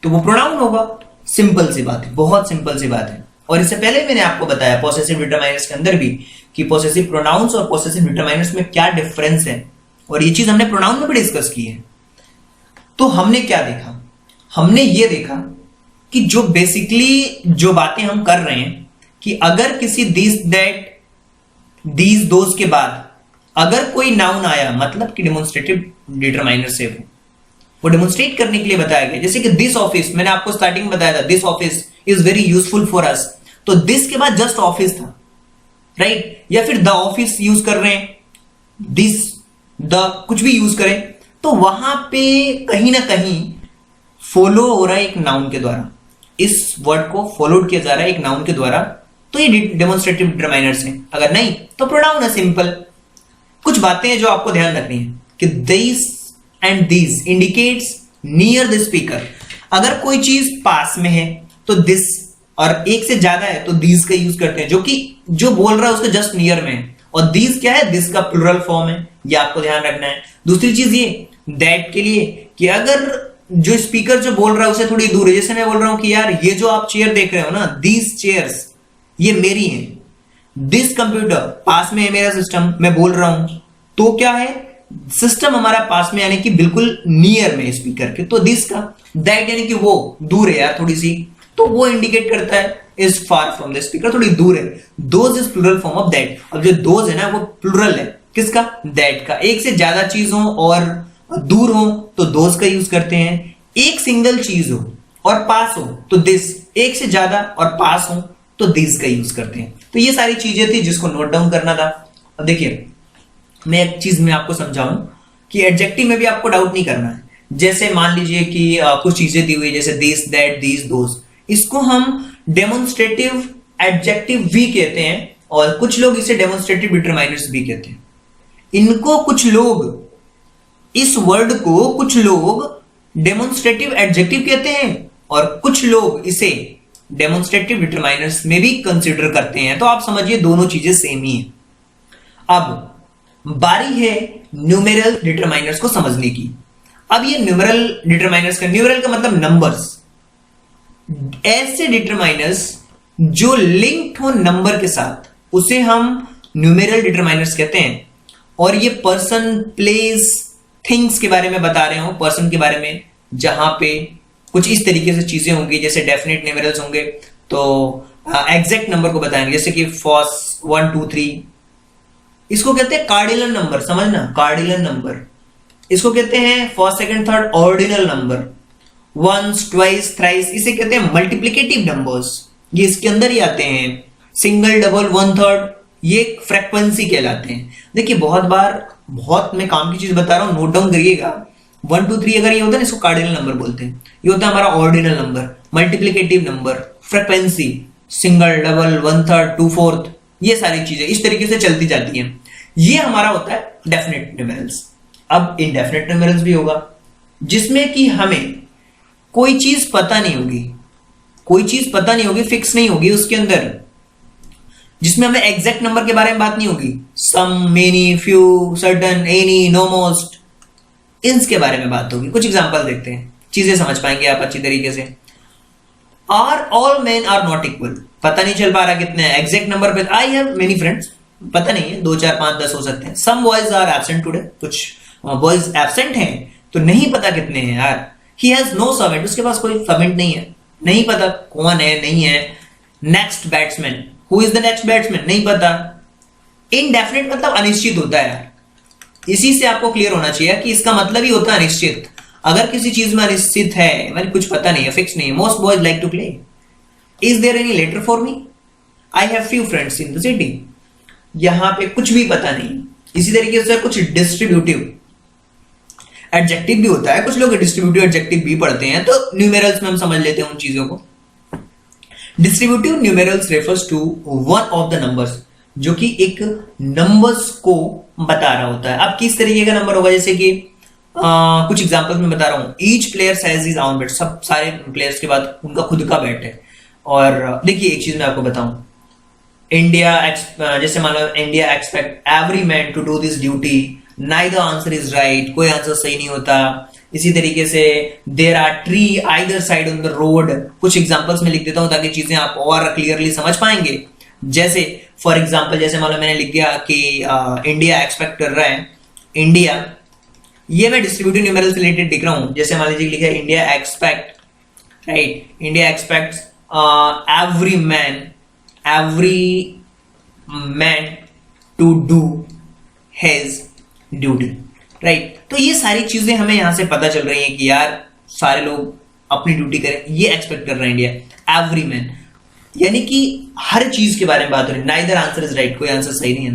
तो वो प्रोनाउन होगा। सिंपल सी बात है, बहुत सिंपल सी बात है। और इससे पहले मैंने आपको बताया पॉसेसिव डिटरमाइनर्स के अंदर भी कि पॉसेसिव प्रोनाउंस और पॉसेसिव डिटरमाइनर्स में क्या डिफरेंस है, और ये चीज हमने प्रोनाउन में भी डिस्कस की है। तो हमने क्या देखा, हमने ये देखा कि जो बेसिकली जो बातें हम कर रहे हैं कि अगर किसी दिस, दैट, दीज, दोज के बाद अगर कोई नाउन आया, मतलब कि डेमोन्स्ट्रेटिव डिटरमाइनर से वो डेमोन्स्ट्रेट करने के लिए बताया गया। जैसे कि दिस ऑफिस, मैंने आपको स्टार्टिंग में बताया था, this office is very useful for us, तो दिस के बाद जस्ट ऑफिस था, राइट। या फिर द ऑफिस यूज कर रहे हैं, दिस, द, कुछ भी यूज करें, तो वहां पे कहीं ना कहीं फॉलो हो रहा है एक नाउन के द्वारा, इस वर्ड को फॉलोड किया जा रहा है एक नाउन के द्वारा, तो ये डेमोन्स्ट्रेटिव डिटरमाइनर्स हैं। अगर नहीं तो प्रोनाउन है, सिंपल। कुछ बातें हैं जो आपको ध्यान रखनी है कि this and this indicates near the speaker. अगर कोई चीज पास में है तो दिस, और एक से ज्यादा है तो दिस का यूज करते हैं, जो कि जो बोल रहा है उसके जस्ट नियर में है। और दिस क्या है, दिस का प्लुरल फॉर्म है, ये आपको ध्यान रखना है। दूसरी चीज ये दैट के लिए कि अगर जो स्पीकर जो बोल रहा है उसे थोड़ी दूर है, जैसे मैं बोल रहा हूं कि यार ये जो आप चेयर देख रहे हो ना, दीज चेयर्स ये मेरी हैं, दिस कंप्यूटर पास में है मेरा सिस्टम, मैं बोल रहा हूं, तो क्या है, सिस्टम हमारा पास में यानी कि बिल्कुल नियर में स्पीकर के, तो दिस का, दैट यानी कि वो दूर है यार थोड़ी सी, तो वो इंडिकेट करता है is far from the speaker, थोड़ी दूर है। Those is plural form of that. अब जो दोज है ना वो प्लुरल है किसका, दैट का। एक से ज्यादा चीज हो और दूर हो तो दोज का यूज करते हैं, एक सिंगल चीज हो और पास हो तो दिस, एक से ज्यादा और पास हो तो दिस का यूज करते हैं। तो ये सारी चीजें थी जिसको नोट डाउन करना था। अब देखिए मैं एक चीज में आपको समझाऊं कि एडजेक्टिव में भी आपको डाउट नहीं करना है। जैसे मान लीजिए कि कुछ चीजें दी हुई जैसे दिस, दैट, दिस, दोस, इसको हम डेमोन्स्ट्रेटिव एडजेक्टिव भी कहते हैं और कुछ लोग इसे डेमोन्स्ट्रेटिव डिटरमाइनर्स भी कहते हैं। इनको कुछ लोग, इस वर्ड को कुछ लोग डेमोन्स्ट्रेटिव एडजेक्टिव कहते हैं और कुछ लोग इसे डेमोन्स्ट्रेटिव डिटरमाइनर्स में भी कंसीडर करते हैं। तो आप समझिए दोनों चीजें सेम ही है। अब बारी है न्यूमेरल डिटरमाइनर्स को समझने की। अब ये न्यूमेरल डिटरमाइनर्स का, न्यूमेरल का मतलब नंबर्स, ऐसे डिटरमाइनर्स जो लिंक्ड हो नंबर के साथ उसे हम न्यूमेरल डिटरमाइनर्स कहते हैं। और ये पर्सन, प्लेस, थिंग्स के बारे में बता रहे हो, पर्सन के बारे में, जहां पे कुछ इस तरीके से चीजें होंगी, जैसे डेफिनेट न्यूमेरल्स होंगे तो एग्जैक्ट नंबर को बताएंगे, जैसे कि फॉस 1 2 3, इसको कहते हैं कार्डिनल नंबर, समझना, कार्डिनल नंबर। इसको कहते हैं first second third ordinal number, once twice thrice, इसे कहते हैं मल्टीप्लिकेटिव नंबर्स, ये इसके अंदर ही आते हैं। सिंगल डबल वन थर्ड ये फ्रीक्वेंसी कहलाते हैं। देखिए बहुत बार, बहुत मैं काम की चीज बता रहा हूं, नोट डाउन करिएगा। 1 2 3 अगर ये होता है ना, इसको कार्डिनल नंबर बोलते हैं। ये होता है हमारा ordinal number, multiplicative number, frequency, single double one third two fourth, ये सारी चीजें इस तरीके से चलती जाती हैं। ये हमारा होता है डेफिनेट न्यूमेरल्स। अब इनडेफिनेट न्यूमेरल्स भी होगा, जिसमें कि हमें कोई चीज पता नहीं होगी, कोई चीज पता नहीं होगी, फिक्स नहीं होगी उसके अंदर, जिसमें हमें एग्जैक्ट नंबर के बारे में बात नहीं होगी। Some, many, few, certain, any, no, most, इनके बारे में बात होगी। कुछ एग्जांपल देखते हैं, चीजें समझ पाएंगे आप अच्छी तरीके से। Are all men are not equal, पता नहीं चल पा रहा कितने हैं एग्जैक्ट नंबर पे। आई हैव मेनी फ्रेंड्स, पता नहीं है, 2 4 5 10 हो सकते हैं। Some boys are absent today, कुछ बॉयज एब्सेंट हैं तो नहीं पता कितने हैं यार। ही हैज नो सर्वेंट, उसके पास कोई सर्वेंट नहीं है, नहीं पता कौन है, नहीं है। Next batsman, who is the next batsman, नहीं पता। इनडेफिनेट मतलब अनिश्चित होता है। इसी से आपको क्लियर होना चाहिए कि इसका मतलब ही होता है अनिश्चित। अगर किसी चीज में अनिश्चित है, मतलब कुछ पता नहीं है, फिक्स नहीं है। Most boys like to play. Is there any letter for me, I have few friends in the city. यहां पे कुछ भी पता नहीं। इसी तरीके से कुछ डिस्ट्रीब्यूटिव एडजेक्टिव भी होता है, कुछ लोग डिस्ट्रीब्यूटिव एडजेक्टिव भी पढ़ते हैं, तो न्यूमेरल्स में हम समझ लेते हैं उन चीजों को। Distributive numerals refers to one of the numbers, जो कि एक नंबर्स को बता रहा होता है। अब किस तरीके का नंबर होगा, जैसे कि कुछ एग्जांपल्स में बता रहा हूं। Each player has his own bat, सब सारे प्लेयर्स के बाद उनका खुद का बैट है। और देखिए एक चीज मैं आपको बताऊं, इंडिया, जैसे मान लो India expect every man to do this duty, neither answer is right, कोई आंसर सही नहीं होता। इसी तरीके से there are tree either side on the road. कुछ एग्जांपल्स में लिख देता हूं ताकि चीजें आप और क्लियरली समझ पाएंगे। जैसे फॉर एग्जांपल, जैसे मान लो मैंने लिख दिया कि इंडिया एक्सपेक्ट कर रहा है, इंडिया, ये मैं डिस्ट्रीब्यूटिव न्यूमेरल से रिलेटेड लिख रहा हूं। जैसे मान लीजिए लिखा है India expect, right, India expects every man to do his duty, right. तो ये सारी चीजें हमें यहां से पता चल रही हैं कि यार सारे लोग अपनी ड्यूटी करें, ये एक्सपेक्ट कर रहे हैं इंडिया। एवरी मैन यानी कि हर चीज के बारे में बात हो रही है। नाइदर आंसर इज राइट, कोई आंसर सही नहीं है।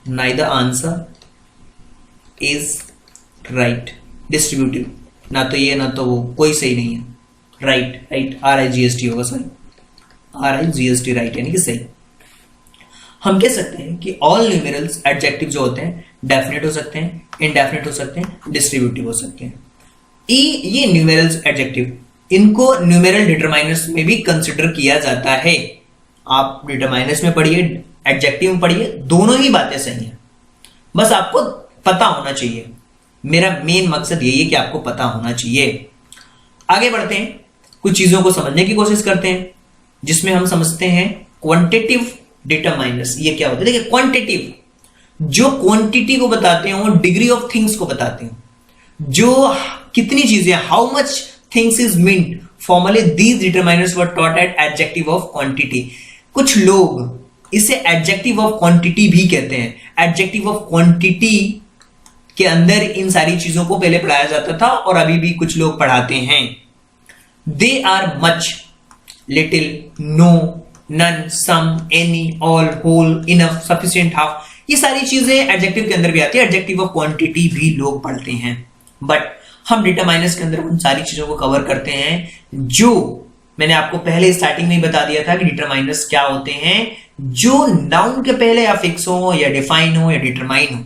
Neither answer is right, distributive, ना तो ये ना तो वो, कोई सही नहीं है। राइट, राइट, RIGST होगा, सॉरी, RIGST, राइट यानी कि सही। हम कह सकते हैं कि ऑल न्यूमेरल्स एडजेक्टिव जो होते हैं डेफिनेट हो सकते हैं, इनडेफिनेट हो सकते हैं, डिस्ट्रीब्यूटिव हो सकते हैं। ये न्यूमेरल्स एडजेक्टिव, इनको न्यूमेरल डिटरमाइनर्स में भी कंसिडर किया जाता है। आप डिटरमाइनर्स में पढ़िए, एडजेक्टिव में पढ़िए, दोनों ही बातें सही हैं, बस आपको पता होना चाहिए। मेरा मेन मकसद यही है कि आपको पता होना चाहिए। आगे बढ़ते हैं, कुछ चीजों को समझने की कोशिश करते हैं, जिसमें हम समझते हैं क्वांटिटिव डिटरमाइनर्स। ये क्या होता है? देखिए क्वांटिटिव जो क्वांटिटी को बताते हैं, वो डिग्री ऑफ थिंग्स को बताते हैं, जो कितनी चीजें, how much things is meant. Formally these determiners were taught at adjective of quantity. कुछ लोग इसे एडजेक्टिव ऑफ क्वांटिटी भी कहते हैं। एडजेक्टिव ऑफ क्वांटिटी के अंदर इन सारी चीजों को पहले पढ़ाया जाता था और अभी भी कुछ लोग पढ़ाते हैं। They are much, little, no, none, some, any, all, whole, enough, sufficient, half, ये सारी चीजें एडजेक्टिव के अंदर भी आती है। एडजेक्टिव ऑफ क्वांटिटी भी लोग पढ़ते हैं, बट हम डिटरमाइनर्स के अंदर उन सारी चीजों को कवर करते हैं जो मैंने आपको पहले स्टार्टिंग में ही बता दिया था कि डिटरमाइनर्स क्या होते हैं। जो नाउन के पहले या फिक्स हो या डिफाइन हो या डिटरमाइन हो,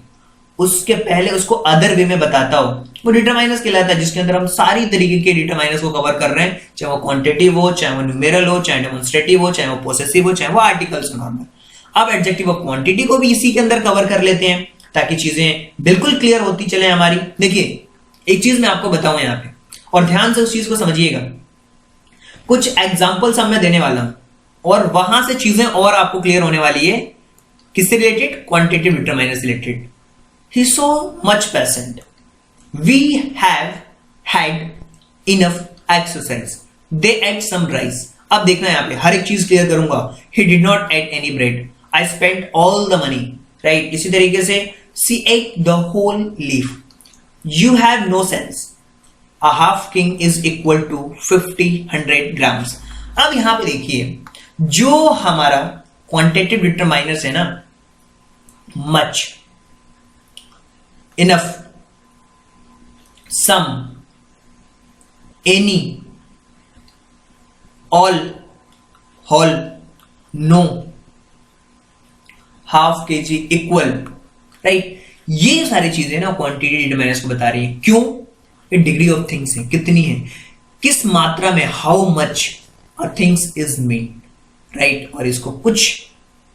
उसके पहले उसको अदर वे में बताता हो, वो डिटरमाइनर्स कहलाता है, जिसके अंदर हम सारी तरीके के डिटरमाइनर्स को कवर कर रहे हैं, चाहे वो क्वांटिटिव हो, चाहे वो न्यूमेरल हो, चाहे डेमोन्स्ट्रेटिव हो, चाहे वो पोसेसिव हो, चाहे वो आर्टिकल्स नॉर्मल। अब एडजेक्टिव ऑफ क्वांटिटी को भी इसी के अंदर कवर कर लेते हैं ताकि चीजें बिल्कुल क्लियर होती चले हमारी। देखिए एक चीज मैं आपको बताऊं यहां पे, और ध्यान से उस चीज को समझिएगा। कुछ एग्जांपल्स अब मैं देने वाला हूं और वहां से चीजें और आपको क्लियर होने वाली है। किससे रिलेटेड? क्वांटिटिव डिटरमाइनर से related. He so much patient. We have had enough exercise. They ate some rice. अब देखना यहां पे हर एक चीज क्लियर करूंगा। He did not eat any bread. I spent all the money. Right? इसी तरीके से She ate the whole leaf. You have no sense. A half king is equal to 50-100 grams. अब यहां पे देखिए, जो हमारा क्वांटिटेटिव डिटरमाइनर्स है ना, much, enough, some, any, all, whole, no, half kg, equal, right, ये सारी चीजें ना क्वांटिटी डिटरमाइनर्स को बता रही है। क्यों? ये डिग्री ऑफ थिंग्स है, कितनी है, किस मात्रा में, how much a things is made, right. और इसको कुछ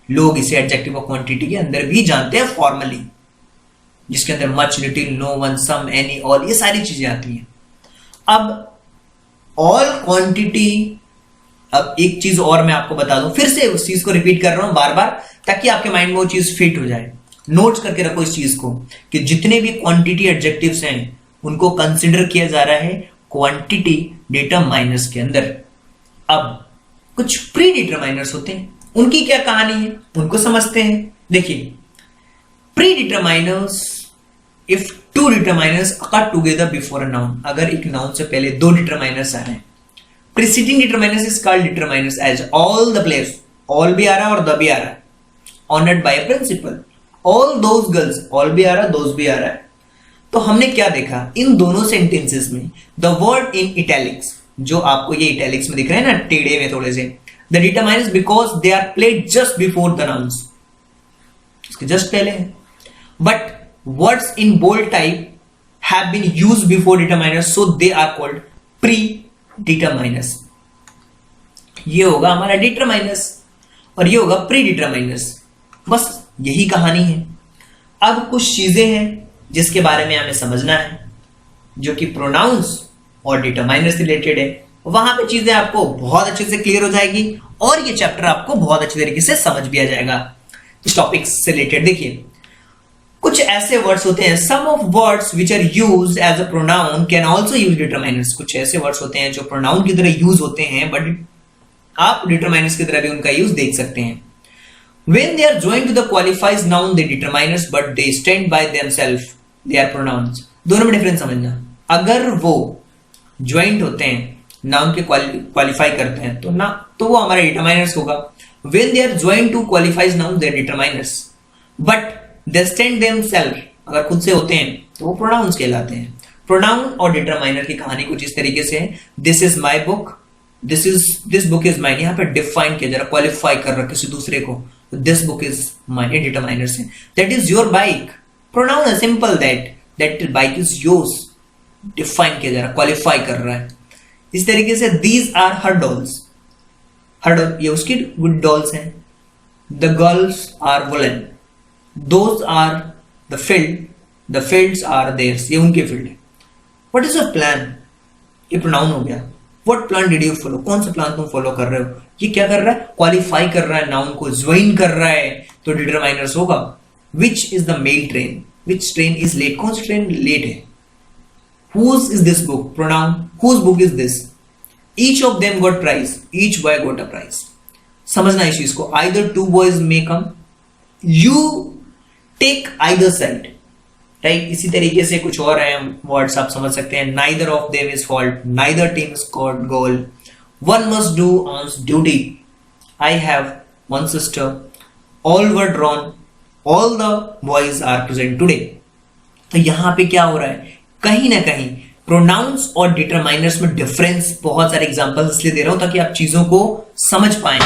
लोग इसे एडजेक्टिव ऑफ क्वांटिटी के अंदर भी जानते हैं फॉर्मली, जिसके अंदर मच, लिटिल, नो, वन, सम, एनी, ऑल, ये सारी चीजें आती हैं। अब ऑल क्वांटिटी, अब एक चीज और मैं आपको बता दूं, फिर से उस चीज को रिपीट कर रहा हूं बार बार, ताकि आपके माइंड में वो चीज फिट हो जाए। नोट्स करके रखो इस चीज को कि जितने भी क्वांटिटी एडजेक्टिव्स हैं उनको कंसिडर किया जा रहा है क्वांटिटी डिटरमाइनर्स के अंदर। अब कुछ प्री डिटरमाइनर्स होते हैं, उनकी क्या कहानी है, उनको समझते हैं। देखिए, pre determiners, if two determiners occur together before a noun, अगर एक नाउन से पहले दो डिटरमाइनर्स आ रहे हैं, preceding determiners is called determiners as all the players, all भी आ रहा है और द भी आ रहा है, honoured by principal, all those girls, all भी आ रहा है, दोज भी आ रहा है। तो हमने क्या देखा इन दोनों सेंटेंसेस में, द वर्ड इन इटैलिक्स, जो आपको ये इटैलिक्स में दिख रहे हैं ना टेढ़े में थोड़े से, the determiners because they are played just before the nouns, इसके जस्ट पहले है। But words in bold type have been used before determiners, so they are called predeterminers. ये होगा हमारा डिटरमाइनर्स और ये होगा प्री डिटरमाइनर्स, बस यही कहानी है। अब कुछ चीजें हैं जिसके बारे में हमें समझना है, जो कि प्रोनाउंस और डिटरमाइनर से रिलेटेड है। वहां पे चीजें आपको बहुत अच्छे से क्लियर हो जाएगी और ये चैप्टर आपको बहुत अच्छे तरीके से समझ भी आ जाएगा इस टॉपिक से रिलेटेड। देखिए, कुछ ऐसे वर्ड्स होते हैं, some of words which are used as a pronoun can also use determiners. कुछ ऐसे वर्ड्स होते हैं जो प्रोनाउन की तरह यूज होते हैं, बट आप डिटरमाइनर्स की तरह भी उनका यूज देख सकते हैं। When they are joined to the qualifies noun, they determiners, but they stand by themselves. They are pronouns. दोनों में डिफरेंस समझना। अगर वो ज्वाइंट होते हैं, नाउन के क्वालिफाई करते हैं, तो वो हमारे डिटरमाइनर्स होगा। When they are joined to qualifies noun, they are determiners, but they stand themselves. अगर खुद से होते हैं तो वो pronouns कहलाते हैं। प्रोनाउन और डिटरमाइनर की कहानी कुछ इस तरीके से है। This is my book, this book is mine, यहाँ पे डिफाइन किया जा रहा, क्वालिफाई कर रहा किसी दूसरे को, this book is mine, determiner से। That is your bike, pronoun है simple, that bike is yours, define किया जा रहा, क्वालिफाई कर रहा है। इस तरीके से these are her dolls, her doll ये उसकी गुड डॉल्स हैं। The girls are woollen, those are the fields are theirs, ये उनके फील्ड है। व्हाट इज योर प्लान, ये प्रोनाउन हो गया। What plan did you follow? कौन सा प्लान तुम फॉलो कर रहे हो? ये क्या कर रहा है, क्वालिफाई कर रहा है, नाउन को ज्वाइन कर रहा है, तो डिटरमाइनर्स होगा। Which is the mail train? Which train is late? कौन सी ट्रेन लेट है? Whose is this book? Pronoun. Whose book is this? Each of them got prize. Each boy got a prize. समझना इस चीज को। Either two boys may come. You take either side. Right, इसी तरीके से कुछ और है वर्ड्स आप समझ सकते हैं। Neither of them is fault, neither team scored goal, one must do on duty, I have one sister, all were drawn, all the boys are present today. तो यहां पे क्या हो रहा है, कहीं ना कहीं प्रोनाउंस और डिटरमाइनर्स में डिफरेंस, बहुत सारे एग्जांपल्स इसलिए दे रहा हूं ताकि आप चीजों को समझ पाएं।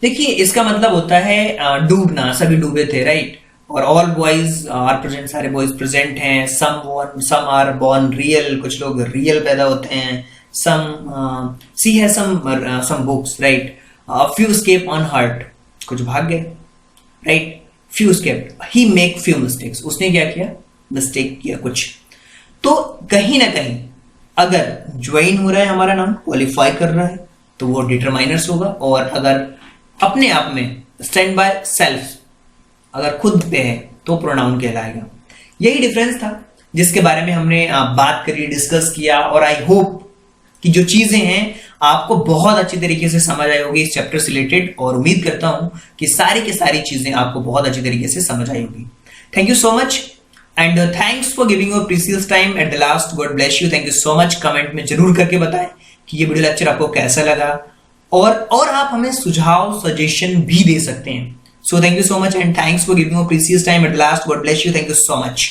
देखिए, इसका मतलब होता है डूबना, सभी डूबे थे, राइट। और ऑल बॉयज आर प्रेजेंट, सारे बॉयज प्रेजेंट हैं। सम आर बॉर्न रियल, कुछ लोग रियल पैदा होते हैं। सम सी है some books, right. Few escape unhurt, कुछ भाग गए, right. Few escaped, he make few mistakes, उसने क्या किया, मिस्टेक किया कुछ। तो कहीं ना कहीं अगर ज्वाइन हो रहा है हमारा नाम, क्वालिफाई कर रहा है, तो वो डिटरमाइनर्स होगा। और अगर अपने आप में स्टैंड बाय सेल्फ, अगर खुद पे है, तो प्रोनाउन कहलाएगा। यही डिफरेंस था जिसके बारे में हमने बात करी, डिस्कस किया। और आई होप कि जो चीजें हैं आपको बहुत अच्छी तरीके से समझ आई होगी इस चैप्टर से रिलेटेड, और उम्मीद करता हूं कि सारी की सारी चीजें आपको बहुत अच्छी तरीके से समझ आई होगी। Thank you so much and thanks for giving your precious time at the last. God bless you. Thank you so much. Comment में जरूर करके बताएं कि ये वीडियो लेक्चर आपको कैसा लगा, और आप हमें सुझाव सजेशन भी दे सकते हैं. So thank you so much and thanks for giving your precious time at the last. God bless you. Thank you so much.